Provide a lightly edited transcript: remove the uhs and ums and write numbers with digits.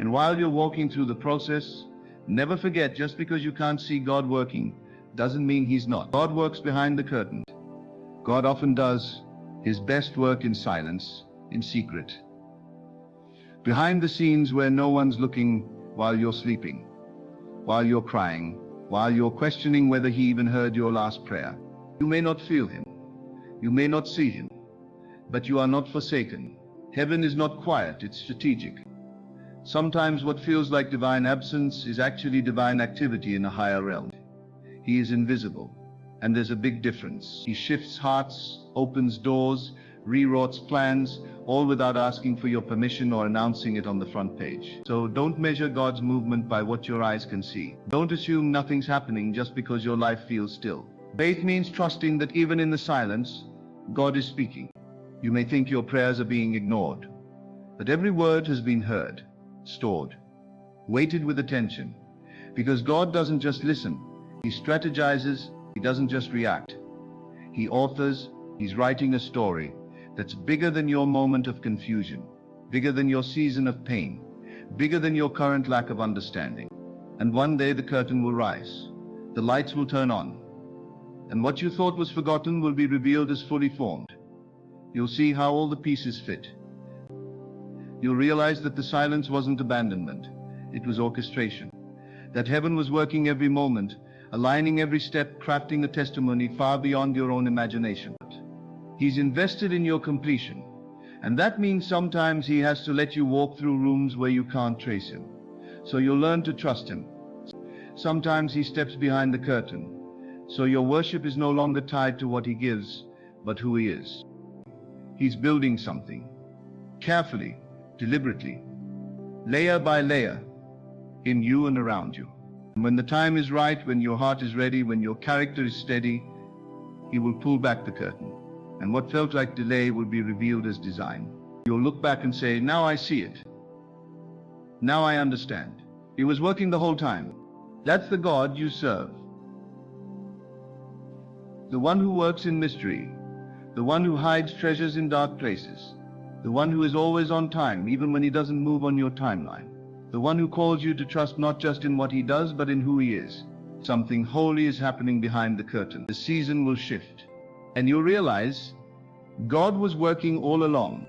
And while you're walking through the process, never forget, just because you can't see God working doesn't mean He's not. God works behind the curtain. God often does His best work in silence, in secret. Behind the scenes where no one's looking, while you're sleeping, while you're crying, while you're questioning whether He even heard your last prayer. You may not feel Him, you may not see Him, but you are not forsaken. Heaven is not quiet, it's strategic. Sometimes what feels like divine absence is actually divine activity in a higher realm. He is invisible, and there's a big difference. He shifts hearts, opens doors, rewrites plans, all without asking for your permission or announcing it on the front page. So don't measure God's movement by what your eyes can see. Don't assume nothing's happening just because your life feels still. Faith means trusting that even in the silence, God is speaking. You may think your prayers are being ignored, but every word has been heard, stored, waited with attention, because God doesn't just listen, He strategizes. He doesn't just react. He authors. He's writing a story that's bigger than your moment of confusion, bigger than your season of pain, bigger than your current lack of understanding. And one day the curtain will rise, the lights will turn on, and what you thought was forgotten will be revealed as fully formed. You'll see how all the pieces fit. You'll realize that the silence wasn't abandonment, it was orchestration. That heaven was working every moment, aligning every step, crafting a testimony far beyond your own imagination. He's invested in your completion, and that means sometimes He has to let you walk through rooms where you can't trace Him, so you'll learn to trust Him. Sometimes He steps behind the curtain, so your worship is no longer tied to what He gives, but who He is. He's building something, carefully, deliberately, layer by layer, in you and around you. And when the time is right, when your heart is ready, when your character is steady, He will pull back the curtain, and what felt like delay will be revealed as design. You'll look back and say, now I see it. Now I understand. He was working the whole time. That's the God you serve. The one who works in mystery, the one who hides treasures in dark places, the one who is always on time, even when He doesn't move on your timeline. The one who calls you to trust not just in what He does, but in who He is. Something holy is happening behind the curtain. The season will shift, and you'll realize God was working all along.